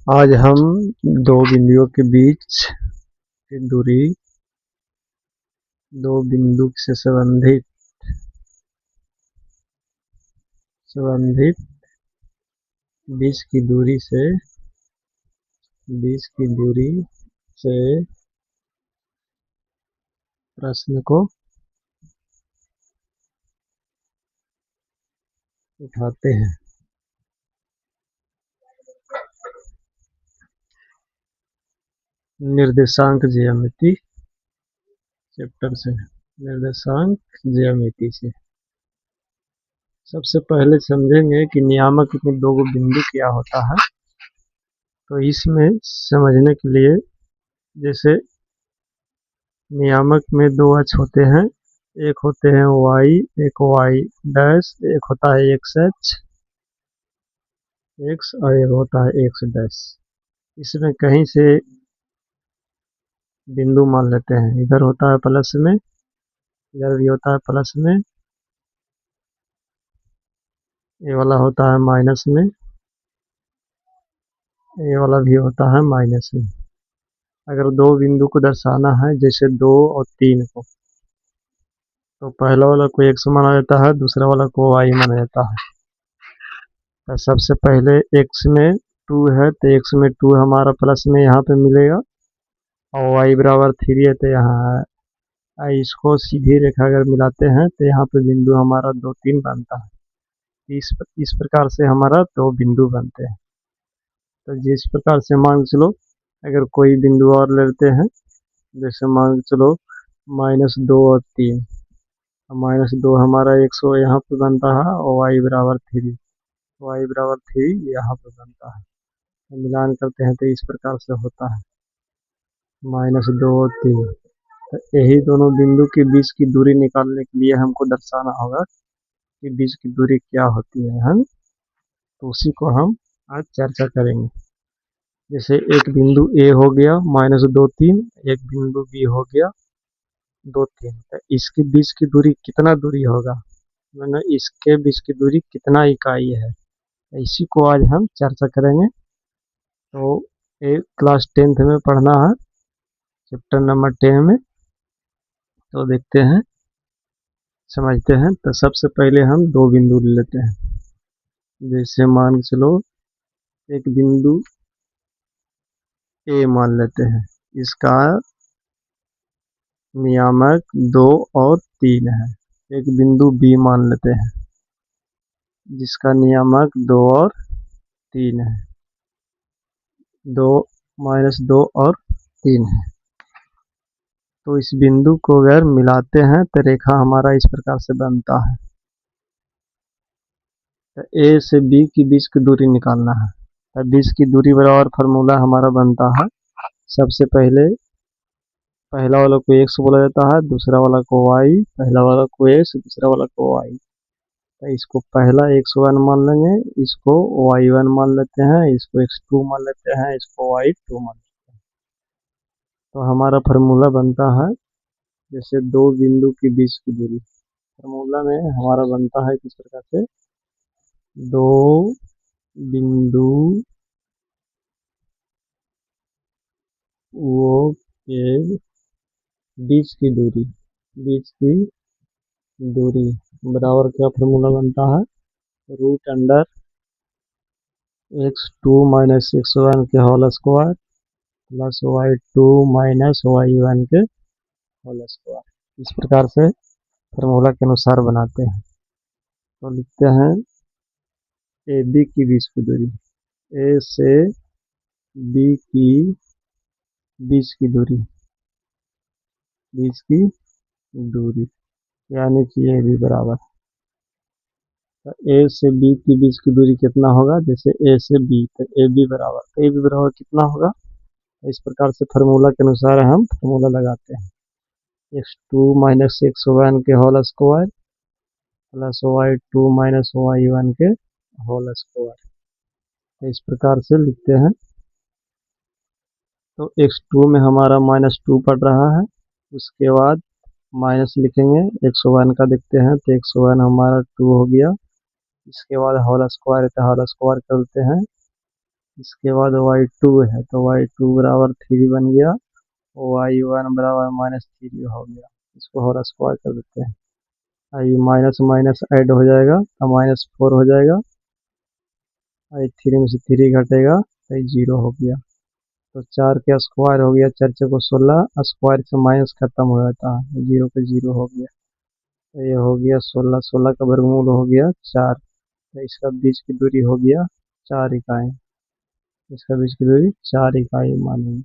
आज हम दो बिंदुओं के बीच की दूरी, दो बिंदु से संबंधित बीच की दूरी से प्रश्न को उठाते हैं। निर्देशांक ज्यामिति चैप्टर से, निर्देशांक ज्यामिति से सबसे पहले समझेंगे कि नियामक में दो बिंदु क्या होता है। तो इसमें समझने के लिए, जैसे नियामक में दो अक्ष होते हैं, एक होते हैं y, एक y डैश, एक होता है x और एक होता है x डैश। इसमें कहीं से बिंदु मान लेते हैं, इधर होता है प्लस में, इधर भी होता है प्लस में, ये वाला होता है माइनस में, ये वाला भी होता है माइनस में। अगर दो बिंदु को दर्शाना है, जैसे 2 और 3 को, तो पहला वाला को x माना जाता है, दूसरा वाला को y माना जाता है। तो सबसे पहले x में 2 है तो x में 2 हमारा प्लस में यहाँ पे मिलेगा, और y बराबर 3 है तो यहाँ है। इसको सीधी रेखा अगर मिलाते हैं तो यहाँ पे बिंदु हमारा 2 3 बनता है। इस प्रकार से हमारा दो बिंदु बनते हैं। तो जिस प्रकार से मान चलो, अगर कोई बिंदु और लेते हैं, जैसे मान चलो -2 और 3, -2 हमारा 100 यहाँ पे बनता है, और y बराबर 3 यहाँ पे बनता है। तो मिलान करते हैं तो इस प्रकार से होता है -2 और 3। तो यही दोनों बिंदु के बीच की दूरी निकालने के लिए हमको दर्शाना होगा कि बीच की दूरी क्या होती है। तो उसी को हम आज चर्चा करेंगे। जैसे एक बिंदु A हो गया -2 3, एक बिंदु B हो गया 2 3, तो इसके बीच की दूरी कितना दूरी होगा, मैंने इसके बीच की दूरी कितना इकाई है, इसी को आज हम चर्चा करेंगे। तो एक क्लास 10th में पढ़ना है, चैप्टर नंबर 10 में। तो देखते हैं, समझते हैं। तो सबसे पहले हम दो बिंदु ले लेते हैं। जैसे मान के चलो एक बिंदु A मान लेते हैं, इसका नियामक 2 और 3 है। एक बिंदु B मान लेते हैं, जिसका नियामक 2 और 3 है, 2 -2 और 3 है। तो इस बिंदु को अगर मिलाते हैं तो रेखा हमारा इस प्रकार से बनता है। तो A से B की बीच की दूरी निकालना है। तो बीच की दूरी बराबर फार्मूला हमारा बनता है, सबसे पहले पहला वाला को x बोला जाता है, दूसरा वाला को y, पहला वाला को x, दूसरा वाला को y। तो इसको पहला x1 मान लेंगे, इसको y1 मान लेते हैं, इसको x2 मान लेते हैं, इसको y2 मान लेते हैं। तो हमारा फार्मूला बनता है, जैसे दो बिंदु के बीच की दूरी, फार्मूला में हमारा बनता है किस प्रकार से, दो बिंदु वो के बीच की दूरी बराबर क्या फार्मूला बनता है, √x2 - x1 के whole square plus y2 - y1 के होल स्क्वायर। इस प्रकार से फार्मूला के अनुसार बनाते हैं। तो लिखते हैं ए बी की बीच की दूरी, ए से बी की बीच की दूरी यानी कि ए बी बराबर, तो ए से बी की बीच की दूरी कितना होगा, जैसे ए से बी, तो ए बी बराबर कितना होगा। इस प्रकार से फार्मूला के अनुसार हम फार्मूला लगाते हैं, x2 - x1 के whole square plus y2 - y1 के होल स्क्वायर। तो इस प्रकार से लिखते हैं। तो x2 में हमारा -2 पड़ रहा है, उसके बाद माइनस लिखेंगे, x1 का देखते हैं तो x1 हमारा 2 हो गया, इसके बाद होल स्क्वायर, तो होल स्क्वायर करते हैं इसके बाद y2 है तो y2 बराबर 3 बन गया, y1 बराबर -3 हो गया। इसको होल स्क्वायर कर देते हैं। आई माइनस माइनस ऐड हो जाएगा तो -4 हो जाएगा, आई 3 में से 3 घटेगा तो ये 0 हो गया। तो 4 के स्क्वायर हो गया, 4 को 16, स्क्वायर से माइनस खत्म हो जाता है, 0 पे 0 हो गया। तो ये हो गया 16, 16 का वर्गमूल हो गया 4, तो इसका बीच की दूरी हो गया 4 इकाई, इसका बीच की दूरी 4 इकाई मानेंगे।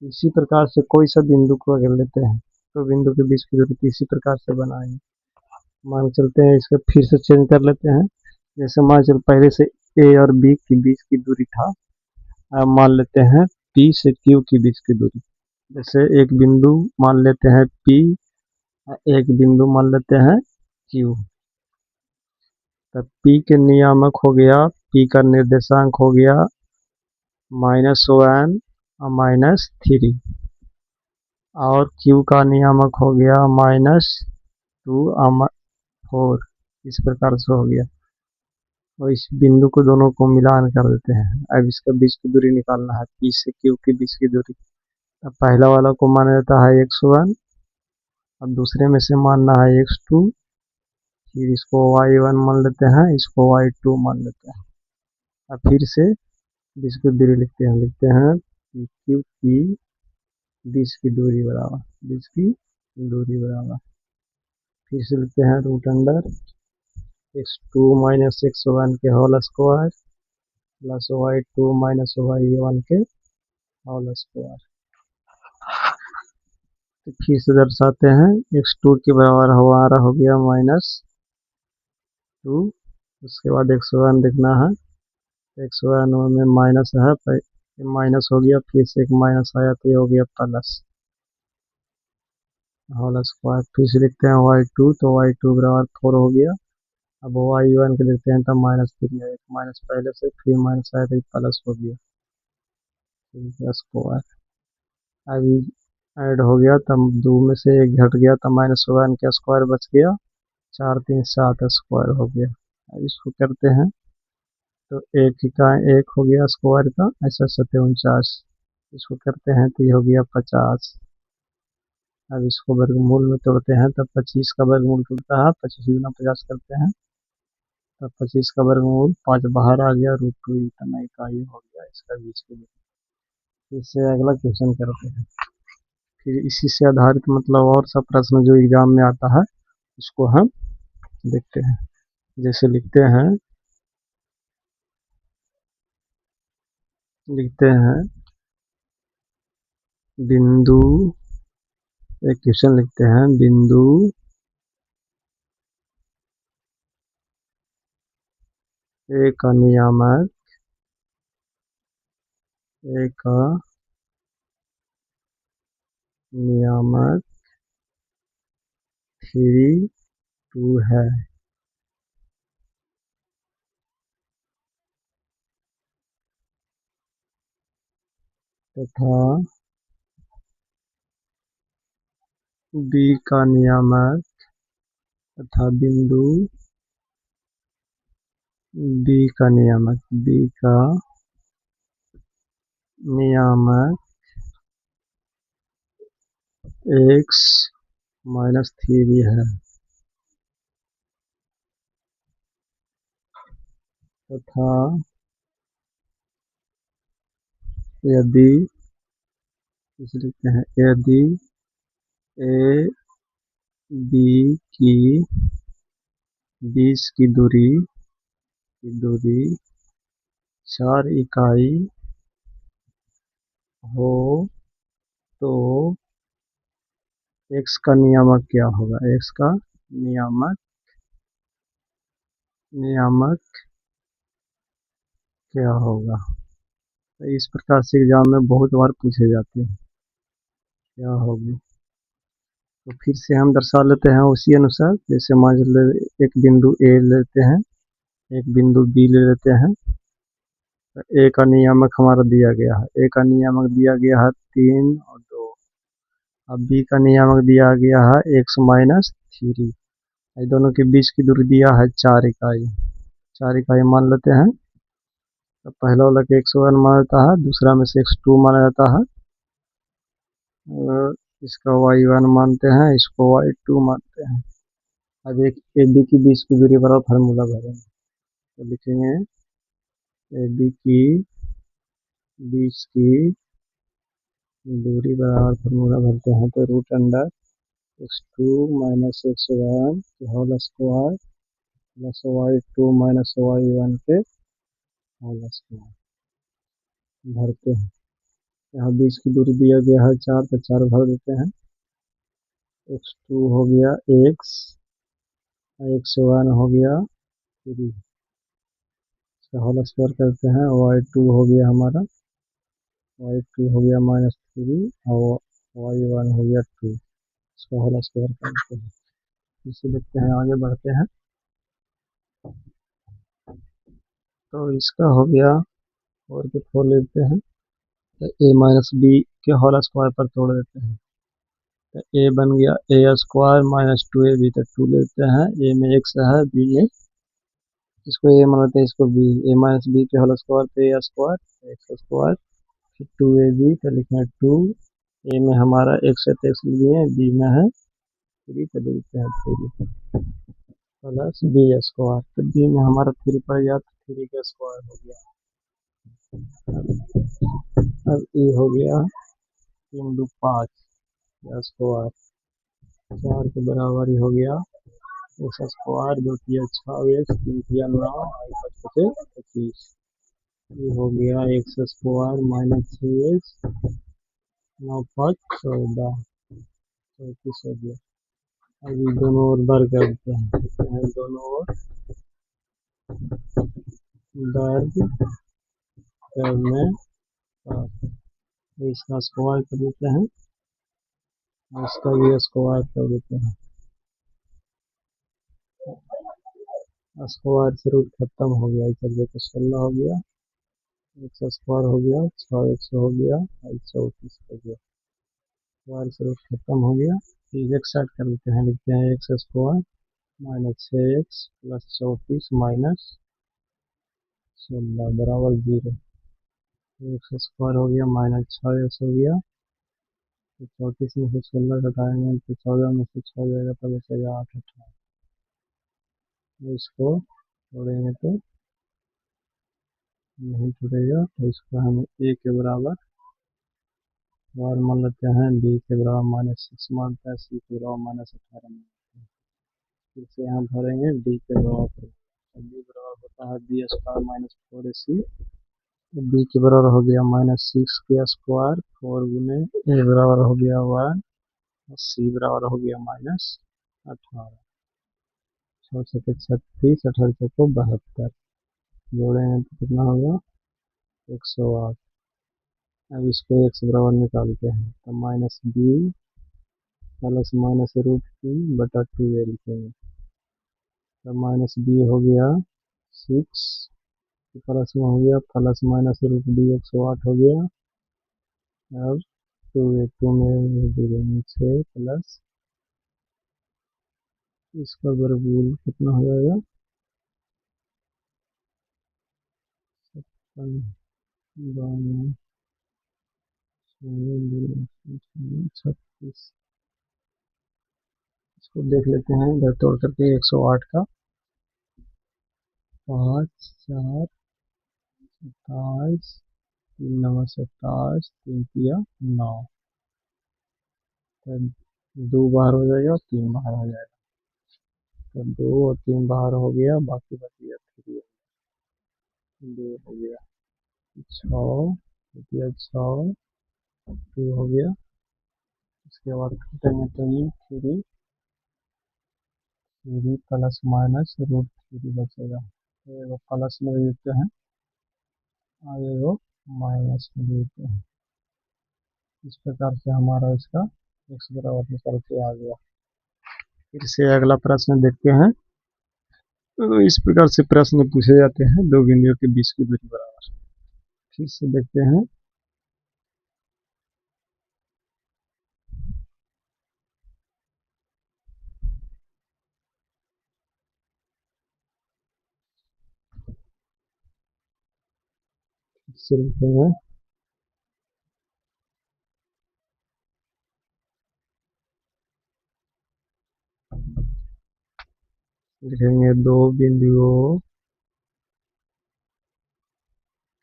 इसी प्रकार से कोई सा बिंदु को अगर लेते हैं तो बिंदु के बीच की दूरी इसी प्रकार से बनाएंगे। मान चलते हैं, इसको फिर से चेंज कर लेते हैं। जैसे मान चल पहले से ए और बी के बीच की दूरी था, अब मान लेते हैं पी से क्यू के बीच की दूरी। जैसे एक बिंदु मान लेते हैं पी, एक बिंदु मान लेते हैं क्यू। तब पी के नियामक हो गया, पी का निर्देशांक हो गया -1 और -3, और क्यू का नियामक हो गया -2 और 4। इस प्रकार से हो गया। और इस बिंदु को दोनों को मिलान कर देते हैं। अब इसका बीच की दूरी निकालना है, पी से क्यू के बीच की दूरी। अब पहला वाला को माना जाता है x1, अब दूसरे में से मानना है x2, फिर इसको y1 मान लेते हैं, इसको y2 मान लेते हैं। अब फिर से बीच की दूरी लिखते हैं पी क्यू की बीच की दूरी बराबर, बीच की दूरी बराबर। फिर से लिखते हैं root under x2 minus x1 के whole square plus y2 minus y1 के होल स्क्वायर। तो फिर से दर्शाते हैं, x2 के बराबर हमारा हो गया -2, उसके बाद x1 लिखना है, x1 में माइनस है, माइनस हो गया, फिर से एक माइनस आया तो ये हो गया प्लस होल स्क्वायर। फिर से लिखते हैं y2, तो y2 बराबर 4 हो गया। अब y1 के लिखते हैं तो -3 है, एक माइनस पहले से, फिर माइनस आया तो प्लस हो गया स्क्वायर। अभी ऐड हो गया, तब 2 में से एक घट गया तो -1 का स्क्वायर बच गया, 4 3 7 स्क्वायर हो गया। अब इसको करते हैं तो एक इकाई 1 हो गया स्क्वायर का, ऐसा 7 49। इसको करते हैं तो ये हो गया 50। अब इसको वर्गमूल में तोड़ते हैं तब 25 का वर्गमूल टूटता है, 25 गुना 50 करते हैं तब 25 का वर्गमूल 5 बाहर आ गया, √2 इतना इकाई हो गया इसका बीच के लिए। इससे अगला क्वेश्चन करते हैं। फिर इसी से आधारित मतलब और सब प्रश्न जो एग्जाम में आता है उसको हम देखते हैं। जैसे लिखते हैं बिंदु, एक क्वेश्चन लिखते हैं, बिंदु ए का नियामक, ए का नियामक 3 2 है, तथा बी का नियामक तथा बिंदु बी का नियामक, बी का नियामक x -3 है, तथा यदि, इसे लिखते हैं, यदि ए बी की बीच की दूरी 4 इकाई हो तो x का नियामक क्या होगा, x का नियामक क्या होगा। तो इस प्रकार से एग्जाम में बहुत बार पूछे जाते हैं क्या होगी। तो फिर से हम दर्शा लेते हैं उसी अनुसार। जैसे मान लो एक बिंदु ए लेते हैं, एक बिंदु बी ले लेते हैं। तो ए का नियामक हमारा दिया गया है, ए का नियामक दिया गया है 3 और 2। अब बी का नियामक दिया गया है x -3। दोनों के बीच की दूरी दिया है 4 इकाई, 4 इकाई मान लेते हैं। तो पहला वाला को x1 माना जाता है, दूसरा में से x2 माना जाता है, और इसका y1 मानते हैं, इसको y2 मानते हैं। अब एक ए बी की बीच की दूरी बराबर फार्मूला भरेंगे, तो लिखेंगे ए बी की बीच की दूरी बराबर फार्मूला भरते हैं, तो root under x2 minus x1 के whole square plus y2 minus y1 के होल स्क्वायर भरते हैं। यहाँ बीच की दूरी दिया गया है 4, तो 4 भर देते हैं। x2 हो गया x, x1 हो गया 3, इसका होल स्क्वायर करते हैं, y2 हो गया हमारा, y2 हो गया -3 और y1 हो गया 2, इसका होल स्क्वायर करते हैं। इसे देखते हैं, आगे बढ़ते हैं। तो इसका हो गया, और के 4 लेते हैं, तो a माइनस बी के होल स्क्वायर पर तोड़ देते हैं, तो a बन गया a स्क्वायर माइनस 2ab, तो 2 लेते हैं, a में x है, b में, इसको a मानते हैं, इसको b, a माइनस बी के होल स्क्वायर पे a स्क्वायर x स्क्वायर, फिर 2ab, तो लिखना है 2, a में हमारा x है तो x लिए, b में है 3, तो लिखते हैं 3 प्लस बी स्क्वायर, तो b में हमारा 3 पड़ गया, तो 3 का स्क्वायर हो गया। अब ए हो गया 3 2 5 स्क्वायर, 4 के बराबर ही हो गया एक्स स्क्वायर, जो कि 6x, 3 तिया 9, 25, ये हो गया एक्स स्क्वायर माइनस 6x, 9 5 14, 34 हो गया। अभी दोनों ओर बर करते हैं, दोनों ओर वर्ग करने पर इसका स्क्वायर कर देते हैं, और इसका भी स्क्वायर कर देते हैं। स्क्वायर से रूट खत्म हो गया, चलिए तो 16 हो गया, एक्स स्क्वायर हो गया, 6x हो गया, 34 हो गया, स्क्वायर से रूट खत्म हो गया। फिर एक साइड कर देते हैं, लिखते हैं x square minus 6x plus 34 minus 16 बराबर 0, एक्स स्क्वायर हो गया माइनस 6x हो गया, तो 34 में से 16 घटाएंगे तो 14 में से 6 जाएगा, तब बचेगा 8 18, इसको जोड़ेंगे तो नहीं जुड़ेगा, तो इसको हम a के बराबर और मान लेते हैं, b के बराबर -6 मानते हैं, c के बराबर -18 मानते हैं। फिर से यहाँ भरेंगे d के बराबर, b बराबर होता है b square minus 4ac, b के बराबर हो गया -6 के स्क्वायर, 4 गुने a बराबर हो गया 1, और c बराबर हो गया -18, 6 से 36, 18 से 72, जोड़ेंगे तो कितना होगा 108। अब इसको x बराबर निकालते हैं, तो minus b plus minus root 3 बटा 2a लिखेंगे, तो माइनस बी हो गया 6, प्लस में हो गया प्लस माइनस रूट बी 108 हो गया। अब 2a 2 में 6 प्लस इसका वर्गमूल कितना हो जाएगा 36, इसको देख लेते हैं इधर तोड़ करके 108 का 5 4 27, 3 9 27, 3 तिया 9, तो 2 बाहर हो जाएगा, 3 बाहर हो जाएगा, तो 2 और 3 बाहर हो गया, बाकी बच गया 3, 2 हो गया 6, 6 2 हो गया। इसके बाद कटेंगे तो ये 3 प्लस माइनस रूट 3 बचेगा, तो एगो प्लस में देते हैं और एगो माइनस में देते हैं। इस प्रकार से हमारा इसका x बराबर निकल के आ गया। फिर से अगला प्रश्न देखते हैं। तो इस प्रकार से प्रश्न पूछे जाते हैं, दो बिंदुओं के बीच की दूरी बराबर। फिर से देखते हैं। से लिखेंगे दो बिंदुओं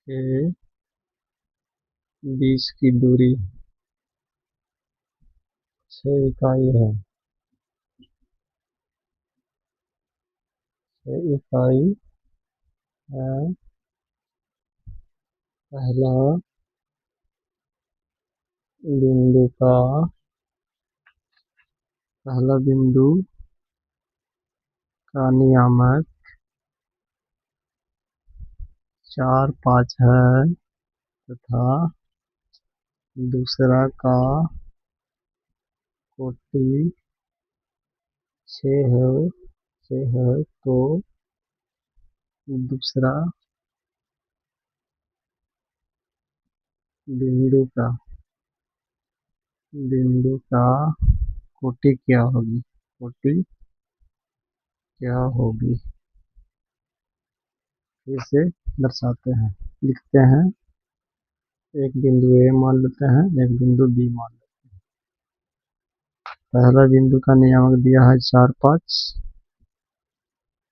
के बीच की दूरी 6 इकाई है। 6 इकाई है। पहला बिंदु का पहला बिंदु का नियामक 4 5 है तथा दूसरा का कोटि 6 है 6 है, तो दूसरा बिंदु का बिंदु का कोटि क्या होगी? कोटि क्या होगी? इसे दर्शाते हैं, लिखते हैं। एक बिंदु ए मान लेते हैं, एक बिंदु बी मान लेते हैं। पहला बिंदु का नियामक दिया है 4 5,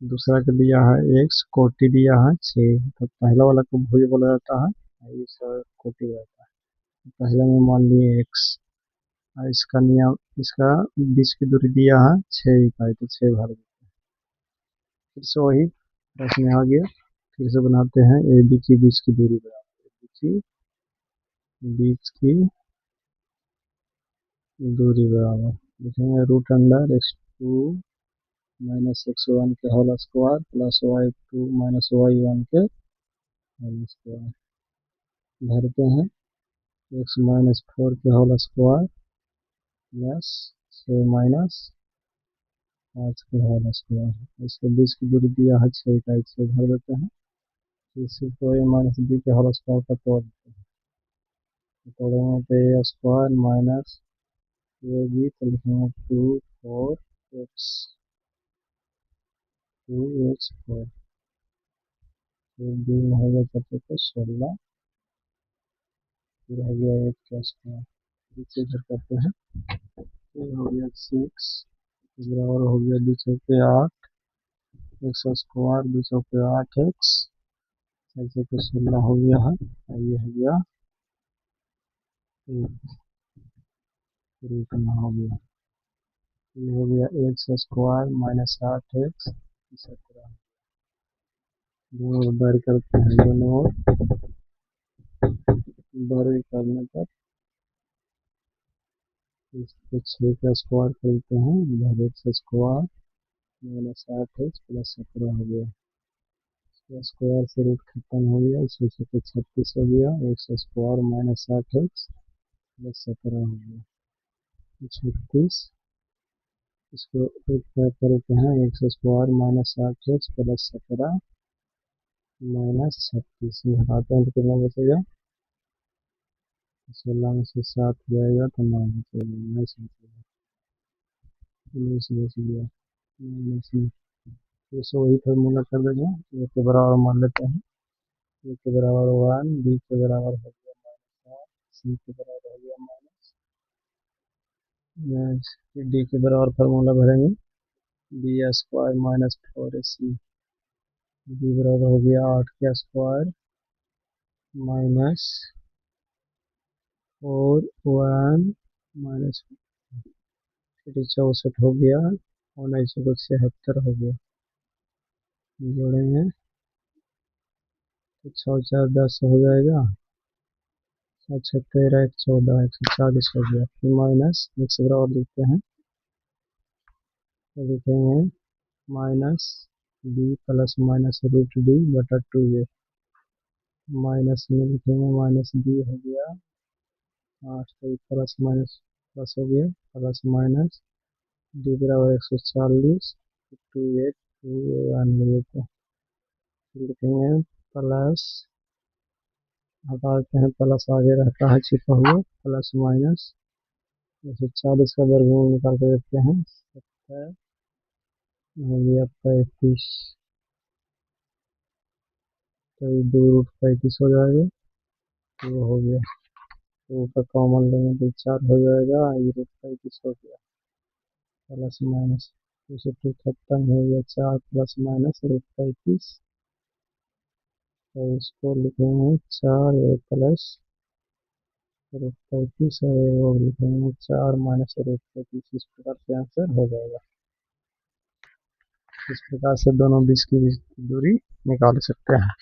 दूसरा का दिया है x, कोटि दिया है 6। तो पहला वाला को भुज बोला जाता है, इस कोटि बोला जाता है। पहले में मान लिए x, और इसका बीच की दूरी दिया है 6 इकाई, तो 6 भर देते हैं। फिर से वही प्रश्न आ गया, फिर से बनाते हैं। ए बी की बीच की दूरी बराबर बीच की दूरी बराबर लिखेंगे root under x2 minus x1 के whole square plus y2 minus y1 के होल स्क्वायर भरते हैं। x माइनस 4 के होल स्क्वायर प्लस 6 माइनस 5 के होल स्क्वायर। इसके बीच की दूरी दिया है 6 इकाई, 6 भर देते हैं। इसी को a माइनस बी के होल स्क्वायर का तोड़ देते हैं। तोड़ेंगे तो ए स्क्वायर माइनस ए बी, तो लिखेंगे 2 4 x 4। फिर बी में हो गया तो 16, फिर हो गया 8 का स्क्वायर। नीचे इधर करते हैं, फिर हो गया 6 बराबर हो गया 2 चौके 8 एक्स स्क्वायर, 2 चौके 8 एक्स, 4 चौके 16 हो गया है। और ये हो गया रूट में हो गया। ये हो गया एक्स स्क्वायर माइनस 8 एक्स 17। दोनों बर करते हैं, दोनों ओर बर करने पर इसको 6 का स्क्वायर करते हैं, इधर x square minus 8 x plus 17 हो गया। स्क्वायर से रूट खत्म हो गया, इसमें से 36 हो गया। X square minus 8 x plus 17 हो गया 36। इसको एक करते हैं, x square minus 8 x plus 17 minus 36 हटाते हैं तो कितना बचेगा? 16 में से 7 जाएगा तो 9 बचेगा, 19 बचेगा, 19 बच गया। 19 में फिर से वही फॉर्मूला कर देंगे, ए के बराबर मान लेते हैं। ए के बराबर 1, बी के बराबर हो गया -8, सी के बराबर हो गया माइनस, डी के बराबर फॉर्मूला भरेंगे, B square minus 4ac, B बराबर हो गया 8 का स्क्वायर माइनस 4 1 माइनस 64 हो गया, 19 को 76 हो गया। जोड़ेंगे तो 6 4 10 हो जाएगा, 7 6 13 1 14 140 हो गया। फिर माइनस एक्स बराबर लिखते हैं, तो लिखेंगे minus b plus minus root d बटा 2a, माइनस में लिखेंगे माइनस बी हो गया 8, तो प्लस माइनस प्लस हो गया, प्लस माइनस डी बराबर 140 2 लेते हैं। लिखेंगे प्लस, हटा देते हैं, प्लस आगे रहता है छिपा हुआ, प्लस माइनस 140 का वर्गमूल निकाल के देखते हैं, 70 हो गया 35, तो 2 रूट 35 हो जाएगा। तो वो हो गया। तो ऊपर कॉमन लेंगे तो 4 हो जाएगा, ये रूट 35 हो गया, प्लस माइनस 2 खत्म हो गया, 4 प्लस माइनस रूट 35। तो इसको लिखेंगे 4 ए प्लस रूट 35 और वो लिखेंगे 4 माइनस रूट 35। इस प्रकार से आंसर हो जाएगा। इस प्रकार से दोनों बीच की दूरी निकाल सकते हैं।